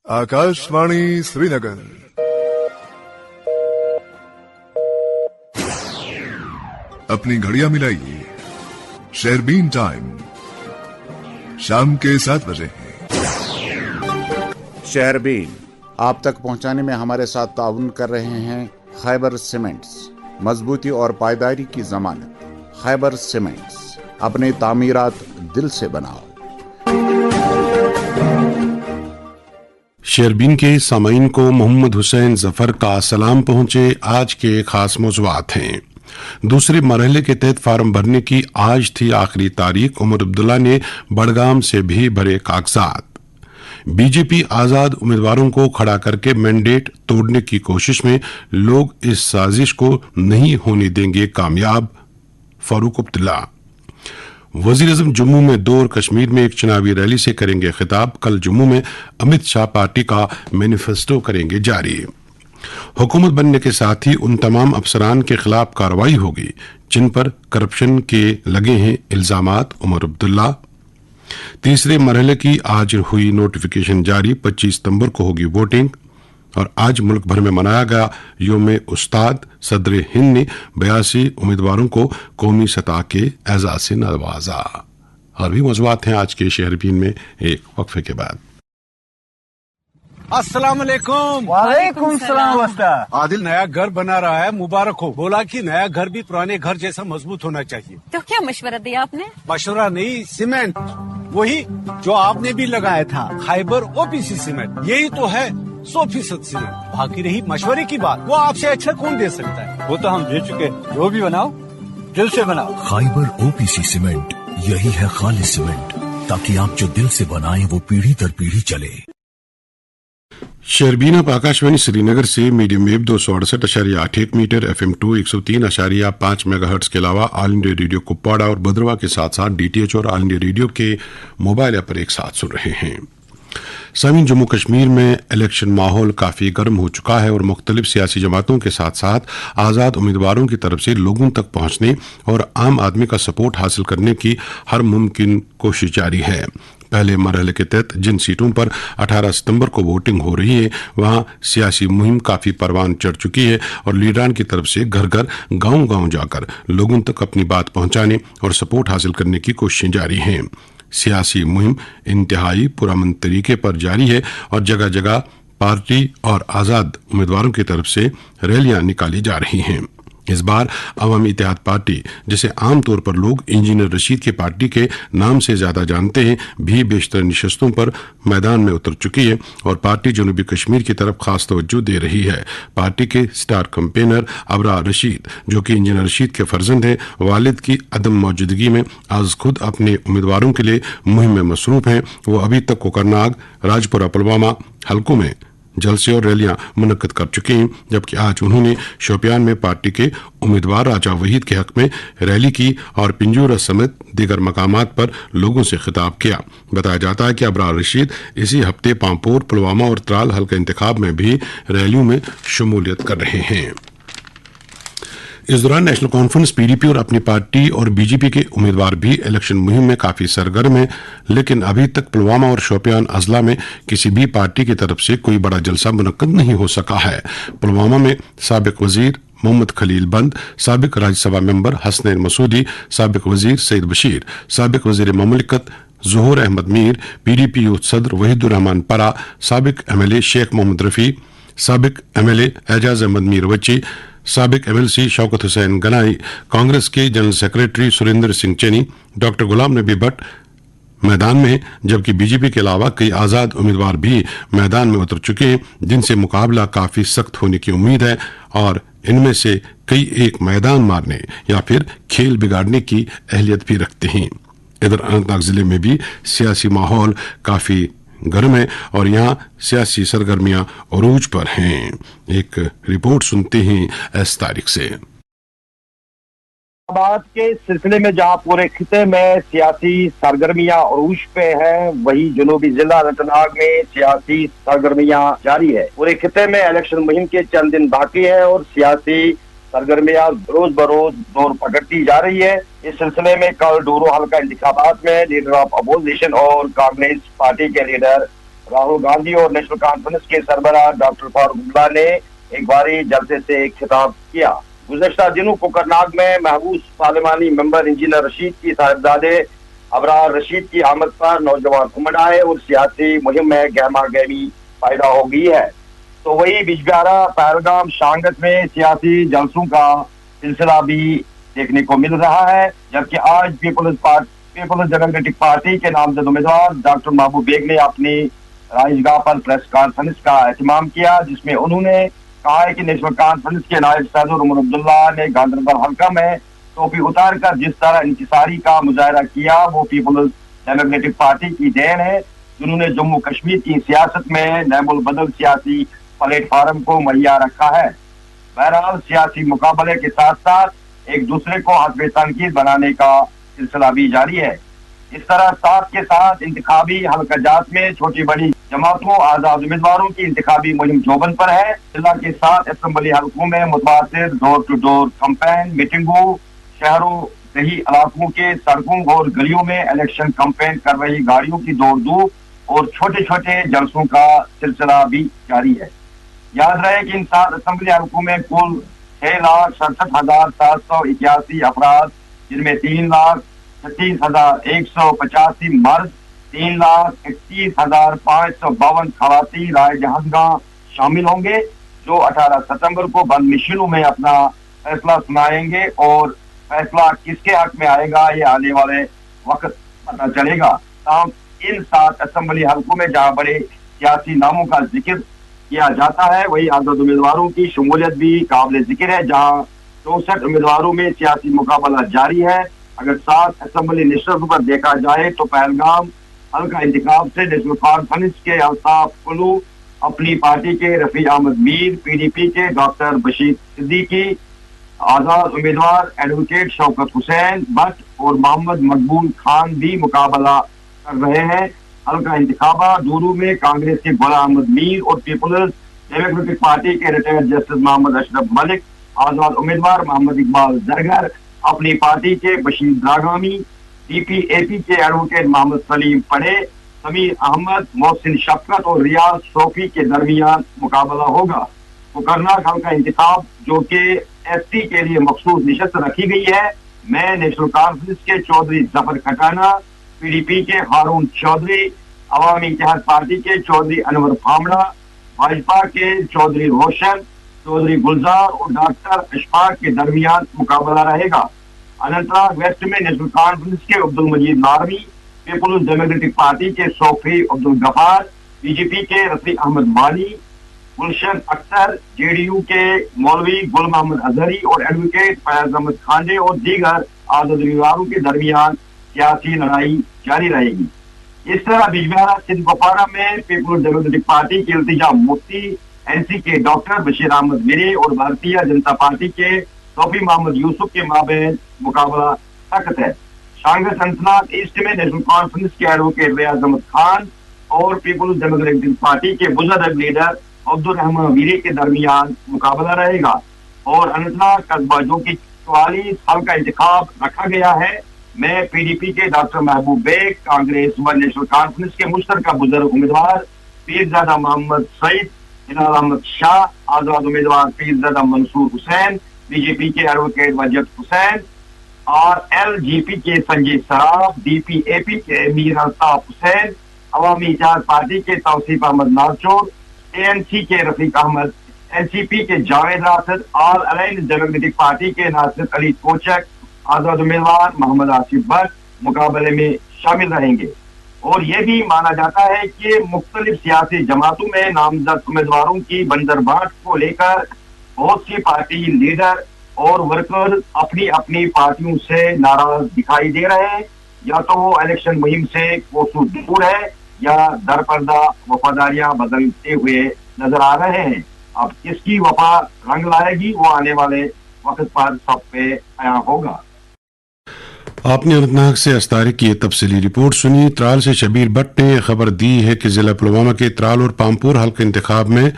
आकाशवाणी श्रीनगर। अपनी घड़ियां मिलाइए, शेरबीन टाइम शाम के 7 बजे है। शेरबीन आप तक पहुंचाने में हमारे साथ ताउन कर रहे हैं खैबर सीमेंट्स, मजबूती और पायदारी की जमानत। खैबर सीमेंट्स, अपने तामीरात दिल से बनाओ। शेरबीन के सामाईन को मोहम्मद हुसैन जफर का सलाम पहुंचे। आज के खास मौज़ूआत हैं। दूसरे मरहले के तहत फार्म भरने की आज थी आखिरी तारीख। उमर अब्दुल्ला ने बड़गाम से भी भरे कागजात। बीजेपी आजाद उम्मीदवारों को खड़ा करके मैंडेट तोड़ने की कोशिश में, लोग इस साजिश को नहीं होने देंगे कामयाब। फारूक अब्दुल्ला। वजीर आज़म जम्मू में 2 और कश्मीर में एक चुनावी रैली से करेंगे खिताब। कल जम्मू में अमित शाह पार्टी का मैनिफेस्टो करेंगे जारी। हुकूमत बनने के साथ ही उन तमाम अफसरान के खिलाफ कार्रवाई होगी जिन पर करप्शन के लगे हैं इल्जामात। उमर अब्दुल्ला। तीसरे मरहले की आज हुई नोटिफिकेशन जारी। 25 सितंबर को होगी वोटिंग। और आज मुल्क भर में मनाया गया योम उस्ताद। सदर हिंद ने 82 उम्मीदवारों को कौमी सतह के एजाज से नवाजा। और भी मौज़ूआत हैं आज के शेरबीन में एक वक्फे के बाद। अस्सलाम वालेकुम। वालेकुम सलाम। आदिल नया घर बना रहा है, मुबारक हो। बोला कि नया घर भी पुराने घर जैसा मजबूत होना चाहिए। तो क्या मशवरा दिया आपने? मशवरा नहीं, सीमेंट वही जो आपने भी लगाया था, खैबर ओपीसी सीमेंट। यही तो है 100% सीमेंट। बाकी रही मशवरे की बात, वो आपसे अच्छा कौन दे सकता है? वो तो हम दे चुके। जो भी बनाओ दिल से बनाओ। खैबर ओपीसी सीमेंट, यही है खालिस सीमेंट, ताकि आप जो दिल से बनाएं वो पीढ़ी दर पीढ़ी चले। शेरबीन आप आकाशवाणी श्रीनगर से medium wave 268.81 metre, FM 2 103.5 megahertz के अलावा ऑल इंडिया रेडियो कुपवाड़ा और भद्रवा के साथ साथ DTH और ऑल इंडिया रेडियो के मोबाइल ऐप पर एक साथ सुन रहे हैं। सामीन, जम्मू कश्मीर में इलेक्शन माहौल काफी गर्म हो चुका है और मुख्तलिफ सियासी जमातों के साथ साथ आज़ाद उम्मीदवारों की तरफ से लोगों तक पहुंचने और आम आदमी का सपोर्ट हासिल करने की हर मुमकिन कोशिश जारी है। पहले मरहले के तहत जिन सीटों पर 18 सितंबर को वोटिंग हो रही है, वहां सियासी मुहिम काफी परवान चढ़ चुकी है और लीडरान की तरफ से घर घर गांव गांव जाकर लोगों तक अपनी बात पहुंचाने और सपोर्ट हासिल करने की कोशिशें जारी हैं। सियासी मुहिम इंतहाई पुरअमन तरीके पर जारी है और जगह जगह पार्टी और आज़ाद उम्मीदवारों की तरफ से रैलियां निकाली जा रही हैं। इस बार अवामी इत्तेहाद पार्टी, जिसे आमतौर पर लोग इंजीनियर रशीद की पार्टी के नाम से ज्यादा जानते हैं, भी बेशतर निशस्तों पर मैदान में उतर चुकी है और पार्टी जनूबी कश्मीर की तरफ खास तवज्जो दे रही है। पार्टी के स्टार कैंपेनर अबरार रशीद, जो कि इंजीनियर रशीद के फर्जंद हैं, वालिद की अदम मौजूदगी में आज खुद अपने उम्मीदवारों के लिए मुहिम में मसरूफ हैं। वो अभी तक कोकरनाग, राजपुरा, पुलवामा हलकों में जलसे और रैलियां मुनक्कद कर चुके हैं, जबकि आज उन्होंने शोपियान में पार्टी के उम्मीदवार राजा वहीद के हक में रैली की और पिंजूरा समेत दीगर मकामात पर लोगों से खिताब किया। बताया जाता है कि अबरार रशीद इसी हफ्ते पांपोर, पुलवामा और त्राल हल्का इंतखाब में भी रैलियों में शमूलियत कर रहे हैं। इस दौरान नेशनल कॉन्फ्रेंस, PDP और अपनी पार्टी और BJP के उम्मीदवार भी इलेक्शन मुहिम में काफी सरगर्म हैं, लेकिन अभी तक पुलवामा और शोपियान अजला में किसी भी पार्टी की तरफ से कोई बड़ा जलसा मुनक्कद नहीं हो सका है। पुलवामा में साबिक वजीर मोहम्मद खलील बंद, साबिक राज्यसभा मेंबर हसनैन मसूदी, साबिक वजीर सईद बशीर, साबिक वजीर ममलिकत ज़ुहूर अहमद मीर, PDP यूथ सदर वहीदुर रहमान परा, साबिक MLA शेख मोहम्मद रफी, साबिक MLA एजाज अहमद मीर वच्ची, साबिक MLC शौकत हुसैन गनाई, कांग्रेस के जनरल सेक्रेटरी सुरेंद्र सिंह चेनी, डॉक्टर गुलाम नबी भट्ट मैदान में, जबकि BJP के अलावा कई आज़ाद उम्मीदवार भी मैदान में उतर चुके हैं, जिनसे मुकाबला काफी सख्त होने की उम्मीद है और इनमें से कई एक मैदान मारने या फिर खेल बिगाड़ने की अहलियत भी रखते हैं। इधर अनंतनाग जिले में भी सियासी माहौल काफी गर्म है और यहाँ सियासी सरगर्मियां अरूज पर हैं। एक रिपोर्ट सुनते हैं इस तारीख से। बात के सिलसिले में जहां पूरे खिते में सियासी सरगर्मियां अरूज पे है, वही जनूबी जिला अनंतनाग में सियासी सरगर्मियां जारी है। पूरे खिते में इलेक्शन मुहिम के चंद दिन बाकी है और सियासी सरगर्मियां रोज बरोज जोर पकड़ती जा रही है। इस सिलसिले में कल डोरो हल्का इंतखाबात में लीडर ऑफ अपोजिशन और कांग्रेस पार्टी के लीडर راہل گاندھی اور نیشنل کانفرنس کے سربراہ ڈاکٹر فاروق عبداللہ نے ایک باری جلسے سے خطاب کیا۔ گزشتہ دنوں کوکرناگ میں محبوس پارلیمانی ممبر انجینئر رشید کی صاحبزادے ابرار رشید کی آمد پر نوجوان امڑ آئے اور سیاسی مہم میں گہما گہمی پیدا ہو گئی ہے۔ تو وہی بجبیارہ، پہلگام، شانگت میں سیاسی جلسوں کا سلسلہ بھی دیکھنے کو مل رہا ہے، جبکہ آج پیپلز ڈیموکریٹک پارٹی کے نامزد امیدوار ڈاکٹر محبوب بیگ نے اپنی رہائش گاہ پر پریس کانفرنس کا اہتمام کیا، جس میں انہوں نے کہا ہے کہ نیشنل کانفرنس کے نائب صدر عمر عبداللہ نے گاندربل حلقہ میں ٹوپی اتار کر جس طرح انکساری کا مظاہرہ کیا وہ پیپلز ڈیموکریٹک پارٹی کی دین ہے، جنہوں نے جموں کشمیر کی سیاست میں نعم البدل سیاسی پلیٹ فارم کو مہیا رکھا ہے۔ بہرحال سیاسی مقابلے کے ساتھ ساتھ ایک دوسرے کو حسب تنقید بنانے کا سلسلہ بھی جاری ہے۔ اس طرح ساتھ کے ساتھ انتخابی حلقہ جات میں چھوٹی بڑی جماعتوں آزاد امیدواروں کی انتخابی مہم جوبن پر ہے۔ ضلع کے 7 اسمبلی حلقوں میں متواتر ڈور ٹو ڈور کمپین، میٹنگوں، شہروں دیہی علاقوں کے سڑکوں اور گلیوں میں الیکشن کمپین کر رہی گاڑیوں کی دوڑ دھوپ اور چھوٹے چھوٹے جلسوں کا سلسلہ بھی جاری ہے۔ یاد رہے کہ ان 7 اسمبلی حلقوں میں کل 6,67,781 افراد، جن میں 3,36,185 مرد، 3,31,552 خواتین رائے دہندگاں شامل ہوں گے، جو 18 ستمبر کو بند نشینوں میں اپنا فیصلہ سنائیں گے، اور فیصلہ کس کے حق میں آئے گا یہ آنے والے وقت پتہ چلے گا۔ تاہم ان 7 اسمبلی حلقوں میں جہاں بڑے سیاسی ناموں کا ذکر کیا جاتا ہے، وہی آزاد امیدواروں کی شمولیت بھی قابل ذکر ہے، جہاں 64 امیدواروں میں سیاسی مقابلہ جاری ہے۔ اگر 7 اسمبلی نشست پر دیکھا جائے تو پہلگام حلقہ انتخاب سے نیشنل کانفرنس کے الطاف کلو، اپنی پارٹی کے رفیع احمد میر، پی ڈی پی کے ڈاکٹر بشیر صدیقی، آزاد امیدوار ایڈوکیٹ شوکت حسین بٹ اور محمد مقبول خان بھی مقابلہ کر رہے ہیں۔ حلقہ انتخابہ دورو میں کانگریس کے غلام احمد میر اور پیپلز ڈیموکریٹک پارٹی کے ریٹائرڈ جسٹس محمد اشرف ملک، آزاد امیدوار محمد اقبال زرگر، اپنی پارٹی کے بشیر دراگامی، ڈی پی اے پی کے ایڈوکیٹ محمد سلیم پڑے، سمیر احمد، محسن شفقت اور ریاض صوفی کے درمیان مقابلہ ہوگا۔ کوکرناگ حلقہ انتخاب جو کہ ایس ٹی کے لیے مخصوص نشست رکھی گئی ہے، میں نیشنل کانفرنس کے چودھری ظفر کھٹانہ، پی ڈی پی کے ہارون چودھری، عوامی اتحاد پارٹی کے چودھری انور بھامڑا، بھاجپا کے چودھری روشن، چودھری گلزار اور ڈاکٹر اشفاق کے درمیان مقابلہ رہے گا۔ اننت ناگ ویسٹ میں نیشنل کانفرنس کے Abdul Majeed لاروی، Peoples democratic party کے صوفی عبد الغفار، بی جے پی کے رفیع احمد مانی، گلشن اختر، جے ڈی یو کے مولوی گل محمد اظہری اور ایڈوکیٹ فیاض احمد کھانڈے اور دیگر آزاد امیدواروں کے درمیان سیاسی لڑائی جاری رہے گی۔ اس طرح بجبیارہ سندھ کپوارہ میں پیپلز ڈیموکریٹک پارٹی کے التجا مفتی، این سی کے ڈاکٹر بشیر احمد میرے اور بھارتیہ جنتا پارٹی کے صوفی محمد یوسف کے مابین مقابلہ سخت ہے۔ شانگت اننت ناگ ایسٹ میں نیشنل کانفرنس کے ایڈوکیٹ ریاض احمد خان اور پیپلز ڈیموکریٹک پارٹی کے بزرگ لیڈر عبد الرحمان میرے کے درمیان مقابلہ رہے گا، اور اننت ناگ قصبہ جو کہ 44 حلقہ انتخاب رکھا گیا ہے میں پی ڈی پی کے ڈاکٹر محبوب بیگ، کانگریس و نیشنل کانفرنس کے مشترکہ بزرگ امیدوار پیرزادہ محمد سعید، ہلال احمد شاہ، آزاد امیدوار پیرزادہ منصور حسین، بی جے پی کے ایڈوکیٹ وجد حسین، آر ایل جی پی کے سنجے سراف، ڈی پی اے پی کے میر الطاف حسین، عوامی اتحاد پارٹی کے توصیف احمد نارچور، اے این سی کے رفیق احمد، این سی پی کے Javed Rashid, all alliance democratic party کے ناصر علی کوچک، آزاد امیدوار محمد آصف بٹ مقابلے میں شامل رہیں گے۔ اور یہ بھی مانا جاتا ہے کہ مختلف سیاسی جماعتوں میں نامزد امیدواروں کی بندر بانٹ کو لے کر بہت سی پارٹی لیڈر اور ورکر اپنی اپنی پارٹیوں سے ناراض دکھائی دے رہے ہیں، یا تو وہ الیکشن مہم سے کوسوں دور ہے یا در پردہ وفاداریاں بدلتے ہوئے نظر آ رہے ہیں۔ اب کس کی وفا رنگ لائے گی وہ آنے والے وقت پر سب پہ عیاں ہوگا۔ آپ نے اننت ناگ سے استارے کی یہ تفصیلی رپورٹ سنی۔ ترال سے شبیر بٹ نے خبر دی ہے کہ ضلع پلوامہ کے ترال اور پامپور حلقہ انتخاب میں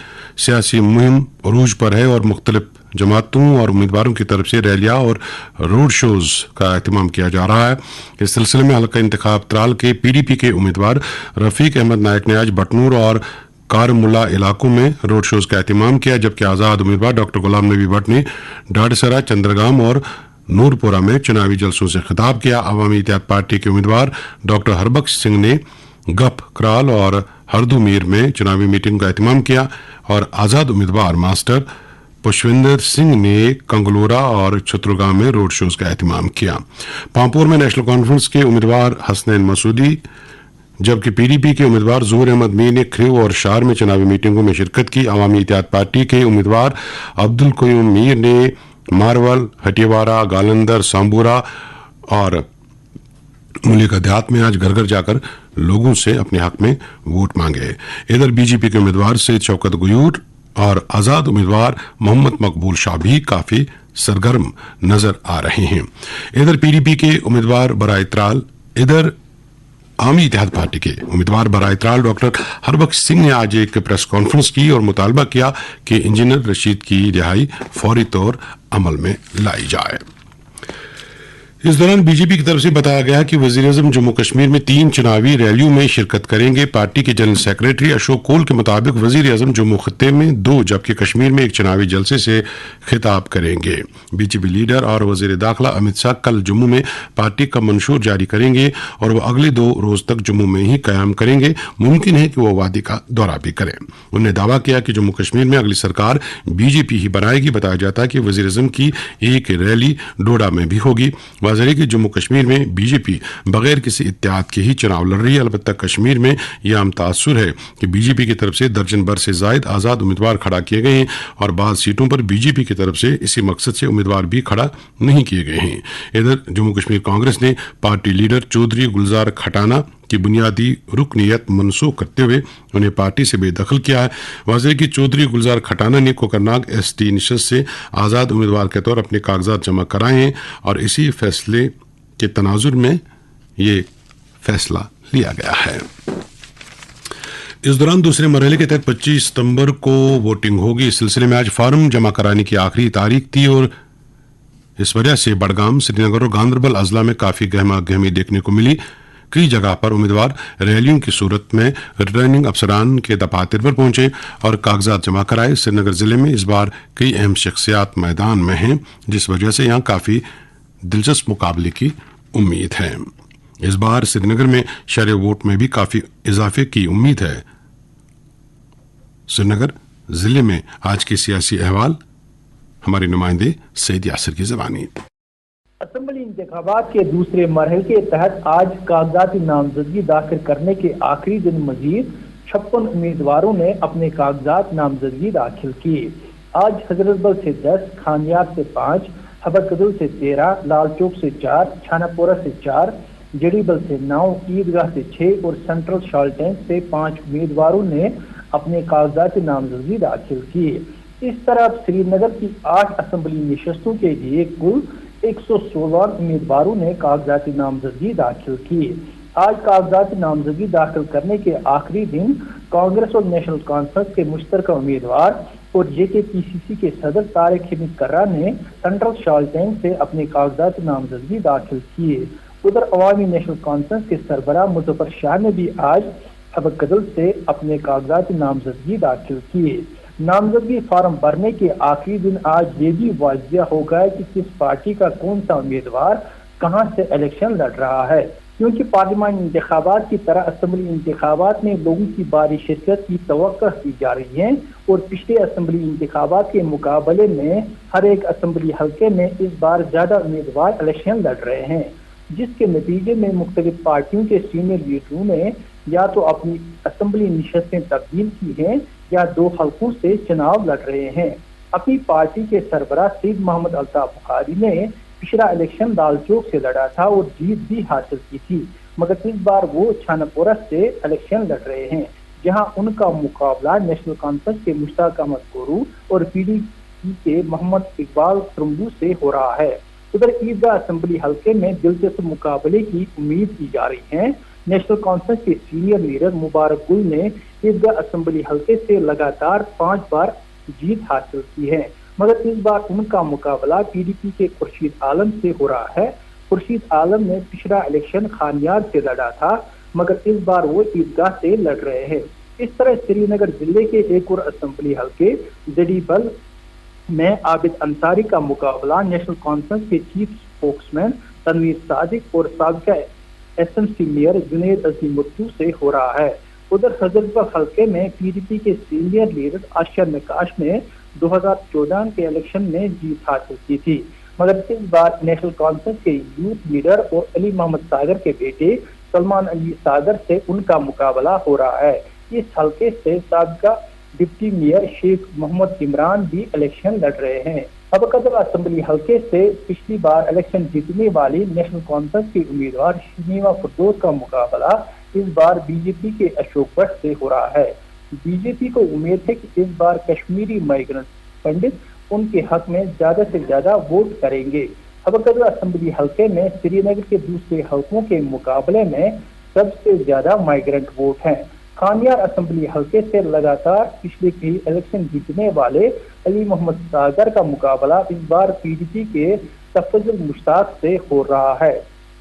سیاسی مہم عروج پر ہے اور مختلف जमातों और उम्मीदवारों की तरफ से रैलियां और रोड शोज का एहतमाम किया जा रहा है। इस सिलसिले में हल्का इंतखाब त्राल के PDP के उम्मीदवार रफीक अहमद नायक ने आज बटनूर और कारमुला इलाकों में रोड शोज का एहतमाम किया, जबकि आजाद उम्मीदवार डॉक्टर गुलाम नबी भट्ट ने डाडसरा, चंद्रगाम और नूरपुरा में चुनावी जलसों से खिताब किया। अवामी इत्तेहाद पार्टी के उम्मीदवार डॉक्टर हरबख्श सिंह ने गप, कराल और हरदुमीर में चुनावी मीटिंग का एहतमाम किया और आजाद उम्मीदवार मास्टर पुष्पिंदर सिंह ने कंगलोरा और छतरगांव में रोड शोज का एहतमाम किया। पांपोर में नेशनल कॉन्फ्रेंस के उम्मीदवार हसनैन मसूदी, जबकि PDP के उम्मीदवार ज़ूर अहमद मीर ने खरीव और शार में चुनावी मीटिंगों में शिरकत की। अवामी इत्तेहाद पार्टी के उम्मीदवार अब्दुल कयूम मीर ने मारवल, हटियावाड़ा, गालंदर, सांबूरा और मुलिका देहात में आज घर घर जाकर लोगों से अपने हक में वोट मांगे। इधर BJP के उम्मीदवार सैयद शौकत गुयूर और आजाद उम्मीदवार मोहम्मद मकबूल शाह भी काफी सरगर्म नजर आ रहे हैं। इधर PDP के उम्मीदवार बराए त्राल, इधर आवामी इत्तेहाद पार्टी के उम्मीदवार बराए त्राल डॉक्टर हरबख्श सिंह ने आज एक प्रेस कॉन्फ्रेंस की और मुतालबा किया कि इंजीनियर रशीद की रिहाई फौरी तौर अमल में लाई जाए। इस दौरान BJP की तरफ से बताया गया कि वज़ीर-ए-आज़म जम्मू कश्मीर में 3 चुनावी रैलियों में शिरकत करेंगे। पार्टी के जनरल सेक्रेटरी अशोक कोल के मुताबिक वज़ीर-ए-आज़म जम्मू खत्ते में 2 जबकि कश्मीर में एक चुनावी जलसे से खिताब करेंगे। BJP लीडर और वज़ीर दाखिला अमित शाह कल जम्मू में पार्टी का मंशूर जारी करेंगे और वह अगले 2 रोज तक जम्मू में ही कयाम करेंगे। मुमकिन है कि वह वादी का दौरा भी करें। उन्होंने दावा किया कि जम्मू कश्मीर में अगली सरकार BJP ही बनाएगी। बताया जाता है कि वज़ीर-ए-आज़म की एक रैली डोडा में भी होगी। कि जम्मू कश्मीर में BJP बगैर किसी इत्तेहाद के ही चुनाव लड़ रही है। अलबत्ता कश्मीर में यह आम तासुर है कि BJP की तरफ से दर्जन भर से जायद आजाद उम्मीदवार खड़ा किए गए हैं और बाद सीटों पर BJP की तरफ से इसी मकसद से उम्मीदवार भी खड़ा नहीं किए गए हैं। इधर जम्मू कश्मीर कांग्रेस ने पार्टी लीडर चौधरी गुलजार खटाना की बुनियादी रुकनीयत मनसूख करते हुए उन्हें पार्टी से बेदखल किया है। वाज़ेह कि चौधरी गुलजार खटाना ने कोकरनाग ST निशस्त से आज़ाद उम्मीदवार के तौर अपने कागजात जमा कराए हैं और इसी फैसले के तनाजुर में ये फैसला लिया गया है। इस दौरान दूसरे मरहले के तहत 25 सितंबर को वोटिंग होगी। इस सिलसिले में आज फार्म जमा कराने की आखिरी तारीख थी और इस वजह से बडगाम, श्रीनगर और गांदरबल अजला में काफी गहमा गहमी देखने को मिली। कई जगह पर उम्मीदवार रैलियों की सूरत में रिटर्निंग अफसरान के दफातर पर पहुंचे और कागजात जमा कराए। श्रीनगर जिले में इस बार कई अहम शख्सियात मैदान में हैं, जिस वजह से यहाँ काफी दिलचस्प मुकाबले की उम्मीद है। इस बार श्रीनगर में शरह वोट में भी काफी इजाफे की उम्मीद है। श्रीनगर जिले में आज के सियासी अहवाल हमारे नुमाइंदे सैयद यासिर की ज़बानी। असेंबली इंतखाबात के दूसरे मरहले के तहत आज कागजाती नामजदगी दाखिल करने के आखिरी दिन मजीद 56 उम्मीदवारों ने अपने कागजात नामजदगी दाखिल किए। आज हजरतबल से 10, खानियार से 5, हबकदुल से 13, लाल चौक से 4, छानापोरा से 4, जड़ीबल से 9, ईदगाह से 6 और सेंट्रल शालटेन से 5 उम्मीदवारों ने अपने कागजात नामजदगी दाखिल किए। इस तरह श्रीनगर की 8 असेंबली नशस्तों के लिए कुल 116 उम्मीदवारों ने कागजाती नामजदगी दाखिल की। आज कागजाती नामजदगी दाखिल करने के आखिरी दिन कांग्रेस और नेशनल कॉन्फ्रेंस के मुश्तरका उम्मीदवार और JKPCC के सदर तारिक हमीद कर्रा ने सेंट्रल शालटेन से अपने कागजाती नामजदगी दाखिल किए। उधर अवामी नेशनल कॉन्फ्रेंस के सरबराह मुजफ्फर शाह ने भी आज हबकदल से अपने कागजाती नामजदगी दाखिल किए। नामजदगी फार्म भरने के आखिरी दिन आज ये भी वाज़िया हो गया कि किस पार्टी का कौन सा उम्मीदवार कहां से इलेक्शन लड़ रहा है, क्योंकि पार्लिमानी इंतखाबात की तरह असेंबली इंतखाबात में लोगों की भारी शिरकत की तवक्को की जा रही है और पिछले असेंबली इंतखाबात के मुकाबले में हर एक असेंबली हल्के में इस बार ज्यादा उम्मीदवार इलेक्शन लड़ रहे हैं, जिसके नतीजे में मुख्तलिफ पार्टियों के सीनियर लीडरों ने या तो अपनी असेंबली नशस्तें तब्दील की हैं या 2 हल्कों से चुनाव लड़ रहे हैं। अपनी पार्टी के सरबराह सईद मोहम्मद अल्ताफ बुखारी ने पिछला इलेक्शन लाल चौक से लड़ा था और जीत भी हासिल की थी, मगर इस बार वो छानापोरा से इलेक्शन लड़ रहे हैं, जहां उनका मुकाबला नेशनल कॉन्फ्रेंस के मुश्ताक अहमद कोरू और PDP के मोहम्मद इकबाल त्रम्बू से हो रहा है। उधर ईदगाह असेंबली हल्के में दिलचस्प मुकाबले की उम्मीद की जा रही है। नेशनल कॉन्फ्रेंस के सीनियर लीडर मुबारक गुल ने ईदगाह असेंबली हल्के से लगातार 5 बार जीत हासिल की है। मगर इस बार उनका मुकाबला PDP के खुर्शीद आलम से हो रहा है। खुर्शीद आलम ने पिछला इलेक्शन खानियार से लड़ा था, मगर इस बार वो ईदगाह से लड़ रहे हैं। इस तरह श्रीनगर जिले के एक और असेंबली हल्के जडीबल में आबिद अंसारी का मुकाबला नेशनल कॉन्फ्रेंस के चीफ स्पोक्समैन तनवीर सादिक और साबिका SMC मेयर जुनैद अजीमुद्दीन से हो रहा है। उधर हजरतबल हल्के में PDP के सीनियर लीडर आशिया नकाश ने 2014 के इलेक्शन में जीत हासिल की थी, मगर इस बार नेशनल कॉन्फ्रेंस के यूथ लीडर और अली मोहम्मद सागर के बेटे सलमान अली सागर से उनका मुकाबला हो रहा है। इस हल्के से साबिका डिप्टी मेयर शेख मोहम्मद इमरान भी इलेक्शन लड़ रहे हैं। अब कदर असेंबली हल्के से पिछली बार इलेक्शन जीतने वाली नेशनल कॉन्फ्रेंस के उम्मीदवार शमीमा फरदौस का मुकाबला इस बार बीजेपी के अशोक भट्ट से हो रहा है। बीजेपी को उम्मीद है कि इस बार कश्मीरी माइग्रेंट पंडित उनके हक में ज्यादा से ज्यादा वोट करेंगे। अब कदर असेंबली हल्के में श्रीनगर के दूसरे हल्कों के मुकाबले में सबसे ज्यादा माइग्रेंट वोट हैं। खानियार असेंबली हल्के से लगातार पिछले कई इलेक्शन जीतने वाले अली मोहम्मद सागर का मुकाबला इस बार PDP के तफजुल मुश्ताक से हो रहा है।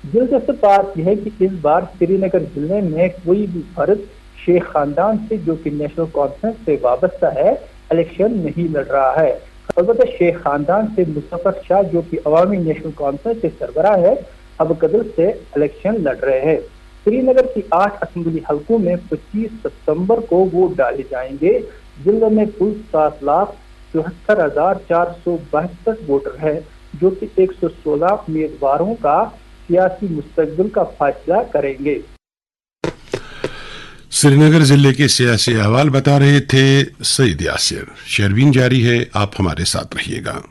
दिलचस्प बात यह है कि इस बार श्रीनगर जिले में कोई भी फर्द शेख खानदान से जो कि नेशनल कॉन्फ्रेंस से वाबस्ता है इलेक्शन नहीं लड़ रहा है। अलबत्ता शेख खानदान से मुस्तफा शाह जो कि अवामी नेशनल कॉन्फ्रेंस के सरबराह है अब कदर से इलेक्शन लड़ रहे हैं। श्रीनगर की 8 असेंबली हल्कों में 25 सितंबर को वोट डाले जाएंगे। जिले में कुल 7,74,472 वोटर है जो कि 116 उम्मीदवारों का सियासी मुस्तकबिल का फैसला करेंगे। श्रीनगर जिले के सियासी अहवाल बता रहे थे सईद यासिर। शेरबीन जारी है, आप हमारे साथ रहिएगा।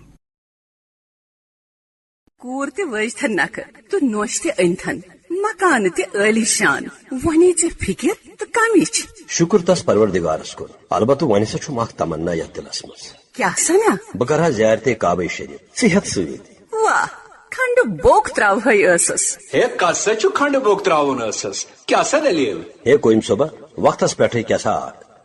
कूर ते वजथन नखर तो नोश ते अनथन मकान ते आलिशान वनी चे फिक्र तो कमिच शुक्र तस परवरदिगारस को अलबत्त वनी से छु मख तमन्ना या दिलस मस क्या सना बकरा ज़ियारते काबे शरीफ सेहत सुविद वाह खंड बोक त्राव है असस हे कसे छु खंड बोक त्रावन असस क्या सा दलील हे कोइम सुबह वक्तस पेठे क्या सा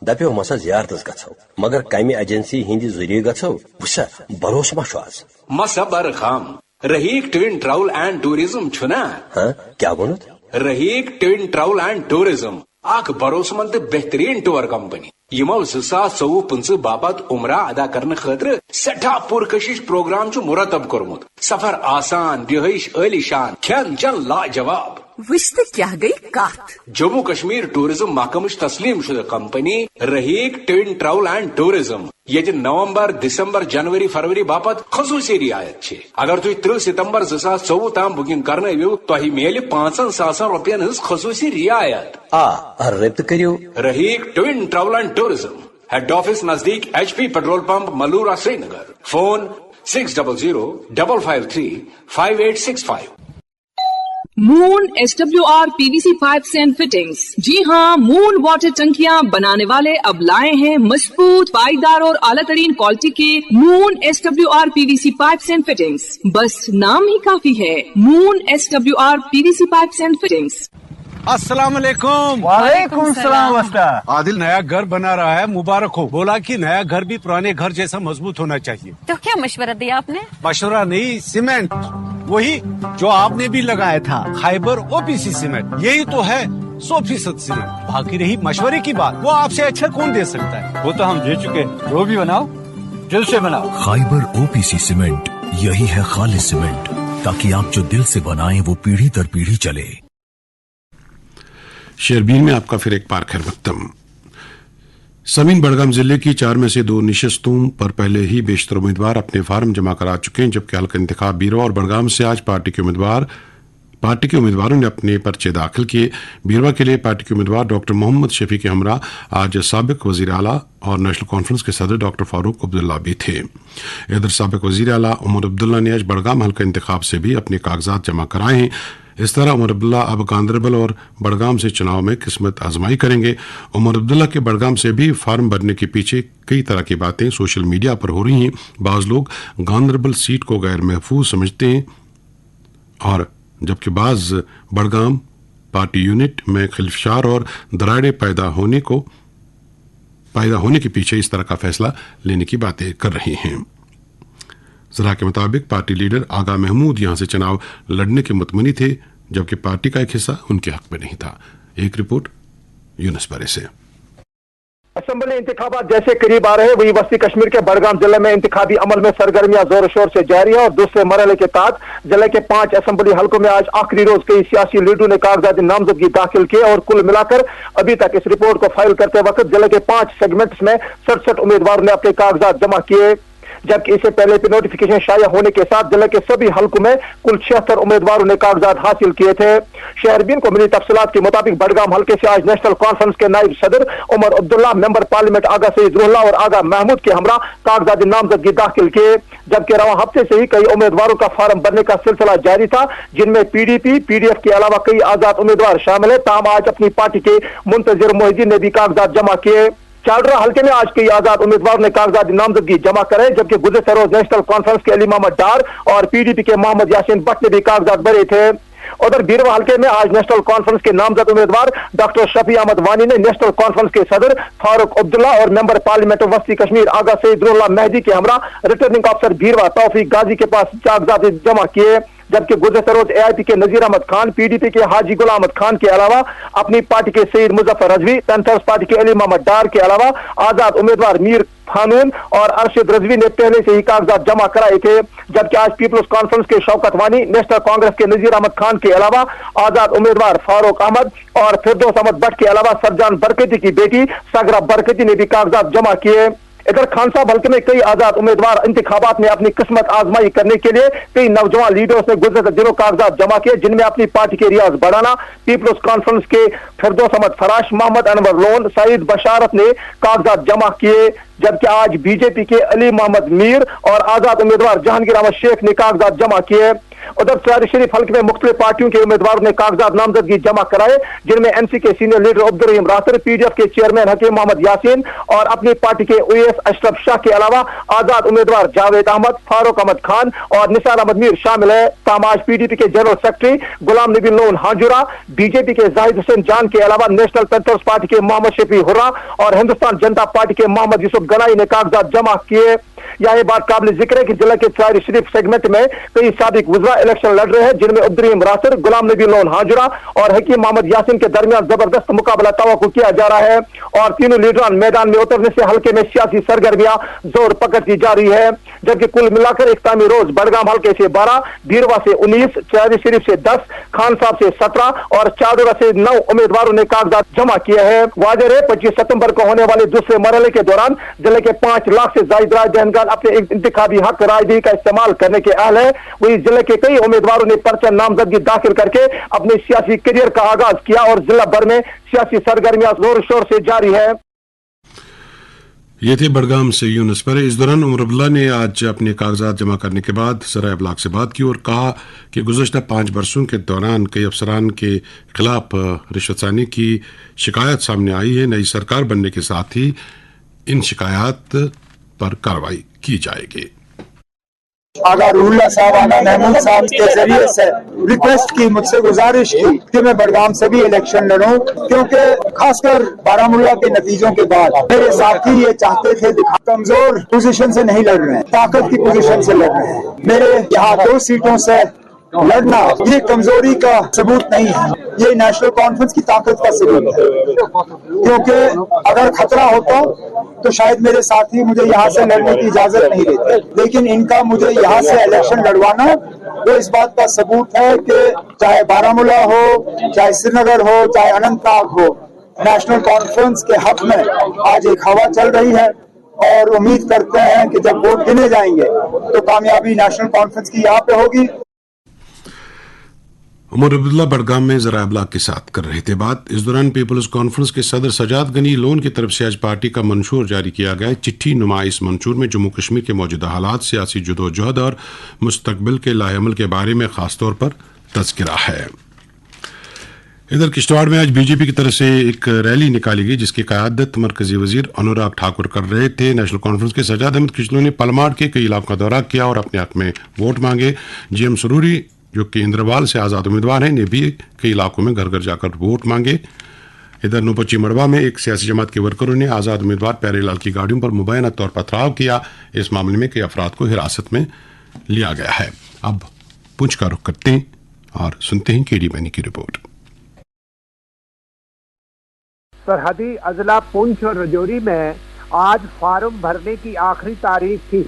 दप्यो मसा ज़ियारतस गछो मगर कामी एजेंसी हिंदी जरिए गछो बुसा भरोस मशवास मसा बरखाम रहीक ट्विन ट्रैवल एंड टूरिज्म छुना। हाँ क्या बोलत रहीक ट्विन ट्रैवल एंड टूरिज्म आख भरोसमंद बेहतरीन टूर कंपनी यमो 2024-25 बाबत उम्रा अदा करने खतर सठा पुरकशिश प्रोग्राम छु मुरतब कोरमुत। सफर आसान, रिहाइश आलीशान, खेन चन लाजवाब। विश्त क्या गई कात जम्मू कश्मीर टूरिज्म महकमश तस्लीम शुदा company Raheeq twin travel and tourism ये नवंबर, दिसंबर, जनवरी, फरवरी बापत खसूसी रियायत छे। अगर तुम 3 सितंबर 2024 ताम बुकिंग करने वो तो मेल 5,000 रुपयन हज खसूसी रियायत रब्त करियो Raheeq twin travel and tourism head office नजदीक HP petrol pump Malura Srinagar. Phone 600-553-5865। Moon SWR PVC pipes and fittings. जी हाँ, मून वाटर टंकियां बनाने वाले अब लाए हैं मजबूत, पाईदार और आला तरीन क्वालिटी के moon SWR PVC pipes and fittings. बस नाम ही काफी है, moon SWR PVC pipes and fittings. अस्सलाम वालेकुम। वालेकुम सलाम वस्ता। आदिल नया घर बना रहा है, मुबारक हो। बोला कि नया घर भी पुराने घर जैसा मजबूत होना चाहिए। तो क्या मशवरा दिया आपने? मशवरा नहीं, सीमेंट वही जो आपने भी लगाया था, फाइबर OPC सीमेंट। यही तो है 100% सीमेंट। बाकी रही मशवरे की बात, वो आपसे अच्छा कौन दे सकता है? वो तो हम दे चुके, जो भी बनाओ दिल से बनाओ। खाइबर OPC सीमेंट, यही है खालिस सीमेंट, ताकि आप जो दिल से बनाएं वो पीढ़ी दर पीढ़ी चले। शेरबीन में आपका फिर एक बार खैर मकदम। समीन बड़गाम जिले की 4 में से 2 नशिस्तों पर पहले ही बेशतर उम्मीदवार अपने फार्म जमा करा चुके हैं, जबकि हल्का इंतखाब बीरवा और बड़गाम से आज पार्टी के उम्मीदवारों ने अपने पर्चे दाखिल किए। बीरवा के लिए पार्टी के उम्मीदवार डॉक्टर मोहम्मद शफी के हमरा आज साबिक वजीर आला और नेशनल कॉन्फ्रेंस के सदर डॉक्टर फारूक अब्दुल्ला भी थे। इधर साबिक वजीर आला उमर अब्दुल्ला ने आज बड़गाम हल्का इंतखाब से भी अपने कागजात जमा कराए हैं। इस तरह उमर अब्दुल्ला अब गांधरबल और बड़गाम से चुनाव में किस्मत आजमाई करेंगे। उमर अब्दुल्ला के बड़गाम से भी फार्म भरने के पीछे कई तरह की बातें सोशल मीडिया पर हो रही हैं। बाज़ लोग गांधरबल सीट को गैर महफूज समझते हैं और जबकि बाज़ बड़गाम पार्टी यूनिट में खिलफशार और दरारें पैदा होने के पीछे इस तरह का फैसला लेने की बातें कर रहे हैं। जरा के मुताबिक पार्टी लीडर आगा महमूद यहां से चुनाव लड़ने के मुतमनी थे, जबकि पार्टी का एक हिस्सा उनके हक में नहीं था। एक रिपोर्ट यूनुस बरे से। असेंबली इंतखाबात जैसे करीब आ रहे वही वस्ती कश्मीर के बड़गाम जिले में इंतखाबी अमल में सरगर्मियां जोर शोर से जारी है और दूसरे मरहले के तहत जिले के 5 असेंबली हलकों में आज आखिरी रोज कई सियासी लीडरों ने कागजात नामजदगी दाखिल किए और कुल मिलाकर अभी तक इस रिपोर्ट को फाइल करते वक्त जिले के 5 सेगमेंट्स में 67 उम्मीदवारों ने अपने कागजात जमा किए, जबकि इससे पहले भी नोटिफिकेशन शाया होने के साथ जिले के सभी हलकों में कुल 76 उम्मीदवारों ने कागजात हासिल किए थे। शहरबीन को मिली तफसीलात के मुताबिक बड़गाम हलके से आज नेशनल कॉन्फ्रेंस के नायब सदर उमर अब्दुल्ला, मेंबर पार्लियामेंट आगा सईद रुल्ला और आगा महमूद के हमरा कागजात नामजदगी दाखिल किए, जबकि रवा हफ्ते से ही कई उम्मीदवारों का फार्म भरने का सिलसिला जारी था, जिनमें पीडीपी पीडीएफ के अलावा कई आजाद उम्मीदवार शामिल है। ताम आज अपनी पार्टी के मुंतजिर मोहिद्दीन ने भी कागजात जमा किए। चालरा हल्के में आज कई आजाद उम्मीदवार ने कागजात नामजदगी जमा करे, जबकि गुज़श्ता रोज नेशनल कॉन्फ्रेंस के अली मोहम्मद डार और पीडीपी के मोहम्मद यासीन भट्ट ने भी कागजात भरे थे। उधर बीरवा हल्के में आज नेशनल कॉन्फ्रेंस के नामजद उम्मीदवार डॉक्टर शफी अहमद वानी ने नेशनल कॉन्फ्रेंस के सदर फारूक अब्दुल्ला और मेंबर पार्लियामेंट वस्ती कश्मीर आगा सईद रुल्ला मेहदी के हमरा रिटर्निंग अफसर बीरवा तौफीक गाजी के पास कागजात जमा किए, जबकि गुज़श्ता रोज एआईपी के नजीर अहमद खान, पीडीपी के हाजी गुलाम अहमद खान के अलावा अपनी पार्टी के सईद मुजफ्फर रजवी, पैंथर्स पार्टी के अली मोहम्मद डार के अलावा आजाद उम्मीदवार मीर खानून और अरशद रजवी ने पहले से ही कागजात जमा कराए थे, जबकि आज पीपल्स कॉन्फ्रेंस के शौकत वानी, नेशनल कांग्रेस के नजीर अहमद खान के अलावा आजाद उम्मीदवार फारूक अहमद और फिरदौस अहमद भट्ट के अलावा सरजान बरकती की बेटी सगरा बरकती ने भी कागजात जमा किए। इधर खानसाब हल्के में कई आजाद उम्मीदवार इंतखाबात में अपनी किस्मत आजमाई करने के लिए कई नौजवान लीडर्स ने गुज़श्ता दिनों कागजात जमा किए, जिनमें अपनी पार्टी के रियाज बढ़ाना, पीपल्स कॉन्फ्रेंस के फिरदौस अहमद फराश, मोहम्मद अनवर लोन, सईद बशारत ने कागजात जमा किए, जबकि आज बीजेपी के अली मोहम्मद मीर और आजाद उम्मीदवार जहांगीर अहमद शेख ने कागजात जमा किए। उधर सरारी शरीफ हल्के में मुख्तलिफ पार्टियों के उम्मीदवारों ने कागजात नामजदगी जमा कराए, जिनमें एनसी के सीनियर लीडर अब्दुल रहीम रासर, पीडीएफ के चेयरमैन हकीम मोहम्मद यासीन और अपनी पार्टी के ओएस अशरफ शाह के अलावा आजाद उम्मीदवार जावेद अहमद, फारूक अहमद खान और निसार अहमद मीर शामिल है। तामाज पीडीपी के general secretary Ghulam Nabi loan हाजुरा, BJP के जाहिद हुसैन जान के अलावा नेशनल पैंथर्स पार्टी के मोहम्मद शफी हुर्रा और हिंदुस्तान जनता पार्टी के मोहम्मद यूसुफ गनाई ने कागजात जमा किए। यह बात काबिल जिक्र है कि जिला के सरारी शरीफ सेगमेंट में कई साबिक वज़रा इलेक्शन लड़ रहे हैं, जिनमें अब्दुल रहीम रासर, गुलाम नबी लोन हाजुरा और हकीम मोहम्मद यासीन के दरमियान जबरदस्त मुकाबला तवक्को किया जा रहा है और तीनों लीडरान मैदान में उतरने से हल्के में सियासी सरगर्मियां जोर पकड़ती जा रही है, जबकि कुल मिलाकर इख्तितामी रोज बड़गाम हल्के से 12, बीरवा से 19, सरारी शरीफ से 10, खानसाब से 17 और चादरा से 9 उम्मीदवारों ने कागजात जमा किए हैं। वाज़ेह है 25 सितंबर को होने वाले दूसरे मरहले के दौरान जिले के 5 लाख से ज्यादा राय दहनगार अपने इंतखाबी हक रायदही का इस्तेमाल करने के अहल है। वही जिले के कई उम्मीदवारों ने पर्चा नामजदगी दाखिल करके अपने सियासी करियर का आगाज किया और जिला भर में सियासी सरगर्मियां जोर शोर से जारी है। ये थे बड़गाम से यूनुस पर। इस दौरान उमर अब्दुल्ला ने आज अपने कागजात जमा करने के बाद सराय अबलाग से बात की और कहा कि गुज़श्ता 5 बरसों के दौरान कई अफसरान के खिलाफ रिश्वतसानी की शिकायत सामने आई है। नई सरकार बनने के साथ ही इन शिकायत पर कार्रवाई की जाएगी। आगा रुल्ला साहब, आगा महमूद साहब के जरिए से रिक्वेस्ट की, मुझसे गुजारिश की कि मैं बड़गाम से भी इलेक्शन लड़ूं, क्योंकि खासकर बारामूला के नतीजों के बाद मेरे साथी ये चाहते थे कमजोर पोजीशन से नहीं लड़ रहे हैं, ताकत की पोजीशन से लड़ रहे हैं। मेरे यहाँ 2 सीटों से लड़ना ये कमजोरी का सबूत नहीं है, ये नेशनल कॉन्फ्रेंस की ताकत का सबूत है, क्योंकि अगर खतरा होता तो शायद मेरे साथी मुझे यहाँ से लड़ने की इजाजत नहीं देते, लेकिन इनका मुझे यहाँ से इलेक्शन लड़वाना वो इस बात का सबूत है कि चाहे बारामूला हो, चाहे श्रीनगर हो, चाहे अनंतनाग हो, नेशनल कॉन्फ्रेंस के हक में आज एक हवा चल रही है और उम्मीद करते हैं कि जब वोट गिने जाएंगे तो कामयाबी नेशनल कॉन्फ्रेंस की यहाँ पे होगी। उमर अब्दुल्ला बड़गाम में जरा अबलाग के साथ कर रहे थे बात। इस दौरान पीपल्स कॉन्फ्रेंस के सदर सजाद गनी लोन की तरफ से आज पार्टी का मंशूर जारी किया गया। चिट्ठी नुमा इस मंशूर में जम्मू कश्मीर के मौजूदा हालात, सियासी जदोजहद और मुस्तकबिल के लाएअमल के बारे में खास तौर पर तज़किरा है। इधर किश्तवाड़ में आज बीजेपी की तरफ से एक रैली निकाली गई, जिसकी क़यादत मरकजी वजीर अनुराग ठाकुर कर रहे थे। नेशनल कॉन्फ्रेंस के सजाद अहमद किचलू ने पलमाड़ के कई इलाकों का दौरा किया और अपने हक में वोट मांगे। GM सरूरी जो कि इंद्रवाल से आज़ाद उम्मीदवार हैं, ने भी कई इलाकों में घर घर जाकर वोट मांगे। इधर नूपची मड़वा में एक सियासी जमात के वर्करों ने आज़ाद उम्मीदवार प्यारेलाल की गाड़ियों पर मुबैना तौर पर पथराव किया। इस मामले में कई अफराद को हिरासत में लिया गया है। अब पुंछ का रुख करते हैं और सुनते हैं केडी मैनी की रिपोर्ट। सरहदी अजला पुंछ और रजौरी में आज फार्म भरने की आखिरी तारीख थी,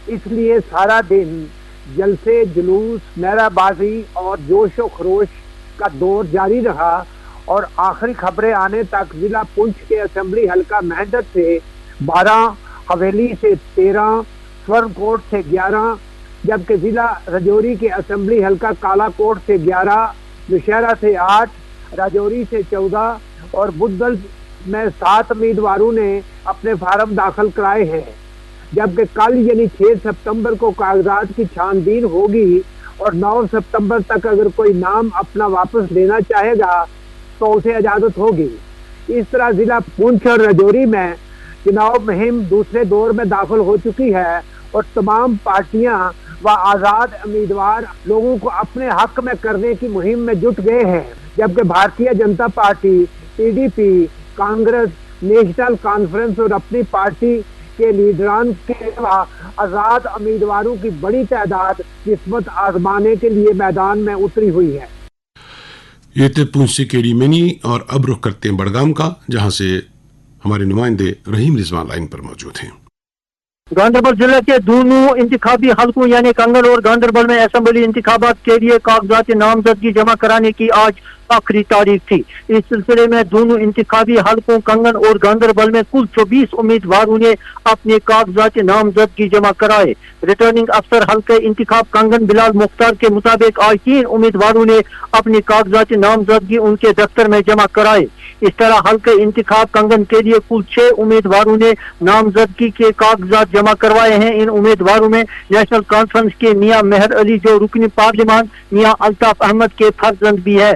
इसलिए सारा दिन जलसे, जुलूस, नाराबाजी और जोश व खरोश का दौर जारी रहा और आखिरी खबरें आने तक जिला पुंछ के असेंबली हलका मेहंदत से 12, हवेली से 13, स्वर्णकोट से 11, जबकि जिला रजौरी के असेंबली हलका कालाकोट से 11, नौशहरा से 8, राजौरी से 14 और बुद्धल में 7 उम्मीदवारों ने अपने फार्म दाखिल कराए हैं। जबकि कल यानी 6 सितंबर को कागजात की छानबीन होगी और 9 सितंबर तक अगर कोई नाम अपना वापस लेना चाहेगा तो उसे इजाजत होगी। इस तरह जिला पुंछ और रजौरी में चुनाव मुहिम दूसरे दौर में दाखिल हो चुकी है और तमाम पार्टियां व आजाद उम्मीदवार लोगों को अपने हक में करने की मुहिम में जुट गए हैं। जबकि Bharatiya Janata party, PDP, Congress, national conference और अपनी पार्टी के लीडरान के अलावा आजाद उम्मीदवारों की बड़ी तादाद किस्मत आजमाने के लिए मैदान में उतरी हुई है। ये थे पुंछ से केडी मैनी और अब रुख करते हैं बड़गाम का, जहां से हमारे नुमाइंदे रहीम रिजवान लाइन पर मौजूद हैं। गांधरबल जिले के दोनों इंतखाबी हलकों यानी कंगन और गांधरबल में असेंबली इंतखाबात के लिए कागजात नामजदगी जमा कराने की आज आखिरी तारीख थी। इस सिलसिले में दोनों इंतखाबी हलकों कंगन और गांधरबल में कुल 24 उम्मीदवारों ने अपने कागजात नामजदगी जमा कराए। रिटर्निंग अफसर हल्के इंतखाब कंगन बिलाल मुख्तार के मुताबिक आज 3 उम्मीदवारों ने अपनी कागजात नामजदगी उनके दफ्तर में जमा कराए। इस तरह हल्के इंतखाब कंगन के लिए कुल 6 उम्मीदवारों ने नामजदगी के कागजात जमा करवाए हैं। इन उम्मीदवारों में नेशनल कॉन्फ्रेंस के मियां मेहर अली जो रुकनी पार्लियामान, मियां अल्ताफ अहमद के फर्जंद भी है।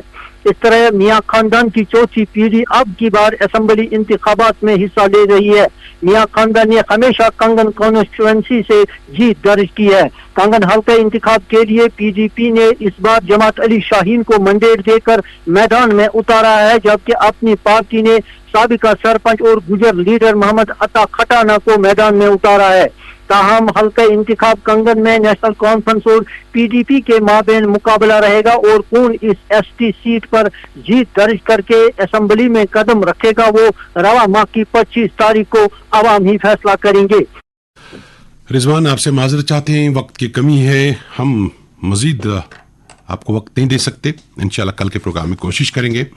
इस तरह मियां खानदान की चौथी पीढ़ी अब की बार असेंबली इंतखाबात में हिस्सा ले रही है। मियां खानदान ने हमेशा कंगन कॉन्स्टिट्यूएंसी से जीत दर्ज की है। कंगन हल्के इंतखाब के लिए PDP ने इस बार जमात अली शाहीन को मैंडेट देकर मैदान में उतारा है, जबकि अपनी पार्टी ने साबिका सरपंच और गुजर लीडर मोहम्मद अता खटाना को मैदान में उतारा है। ताहम हल्का इंतखाब कंगन में नेशनल कॉन्फ्रेंस और PDP के माबेन मुकाबला रहेगा और कौन इस ST सीट पर जीत दर्ज करके असेंबली में कदम रखेगा वो रवा माह की 25 तारीख को अवाम ही फैसला करेंगे। रिजवान, आपसे माजरत चाहते हैं, वक्त की कमी है, हम मजीद आपको वक्त नहीं दे सकते। इंशाल्लाह कल के प्रोग्राम में कोशिश करेंगे।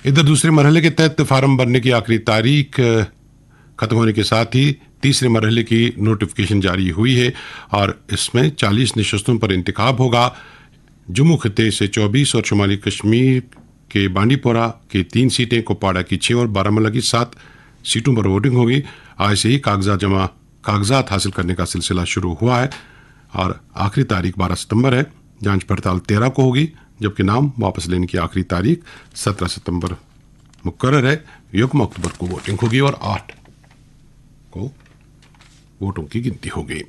इधर दूसरे मरहले के तहत फार्म भरने की आखिरी तारीख खत्म होने के साथ ही तीसरे मरहले की नोटिफिकेशन जारी हुई है और इसमें 40 नशस्तों पर इंतखाब होगा। जम्मू खिते से 24 और शुमाली कश्मीर के बांडीपोरा की 3 सीटें, कुपवाड़ा की 6 और बारामूला की 7 सीटों पर वोटिंग होगी। आज से ही कागजात हासिल करने का सिलसिला शुरू हुआ है और आखिरी तारीख 12 सितंबर है। जांच पड़ताल 13 को होगी, जबकि नाम वापस लेने की आखिरी तारीख 17 सितंबर मुकर्रर है। यकम अक्टूबर को वोटिंग होगी और 8 को वोटों की गिनती होगी।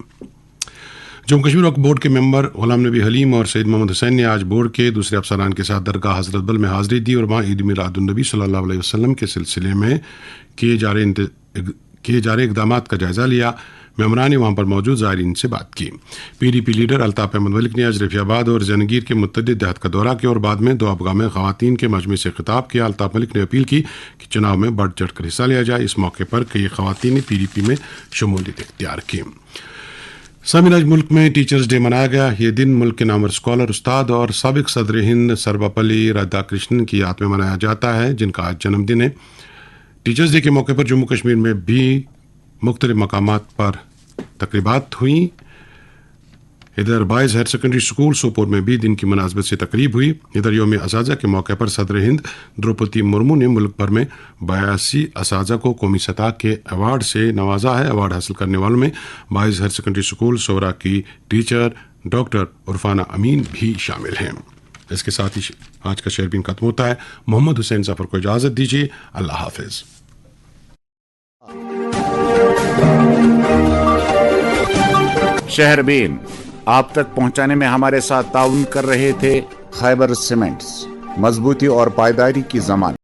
जम्मू कश्मीर वक्फ बोर्ड के मेंबर गुलाम नबी हलीम और सैयद मोहम्मद हुसैन ने आज बोर्ड के दूसरे अफसरान के साथ दरगाह हजरत बल में हाजिरी दी और वहाँ ईद मिलादुन्नबी सल्लल्लाहु अलैहि वसल्लम के सिलसिले में किए जा रहे इकदाम का जायजा लिया। मेमरान ने वहाँ पर मौजूद ज़ायरीन से बात की। PDP लीडर अल्ताफ अहमद मलिक ने आज रफियाबाद और जहांगीर के मुतअद्दिद देहात का दौरा किया और बाद में दोआबगाह में ख़वातीन के मजमे से खिताब किया। अल्ताफ मलिक ने अपील की कि चुनाव में बढ़ चढ़ कर हिस्सा लिया जाए। इस मौके पर कई ख़वातीन ने PDP में शमूलियत इख्तियार की। सामीन, आज मुल्क में टीचर्स डे मनाया गया। ये दिन मुल्क के नामवर स्कॉलर, उस्ताद और साबिक सदर हिंद सर्वपल्ली राधाकृष्णन की याद में मनाया जाता है, जिनका आज जन्मदिन है। टीचर्स डे के मौके पर जम्मू कश्मीर में भी मुख्तलिफ मकामात पर तकरीबात हुई। इधर boys higher secondary school Sopore में भी दिन की मुनासबत से तकरीब हुई। इधर योम असाजा के मौके पर सदर हिंद द्रौपदी मुर्मू ने मुल्क भर में 82 असाजा को कौमी सतह के अवार्ड से नवाजा है। अवार्ड हासिल करने वालों में बॉयज़ हायर सेकेंडरी स्कूल सोरा की टीचर डॉक्टर उरफाना अमीन भी शामिल हैं। इसके साथ ही आज का शेयरबीन खत्म होता है। मोहम्मद हुसैन जफर को इजाज़त दीजिए। अल्लाह हाफिज। शहरबीन आप तक पहुंचाने में हमारे साथ ताउन कर रहे थे खैबर सीमेंट्स, मजबूती और पायदारी की जमानत।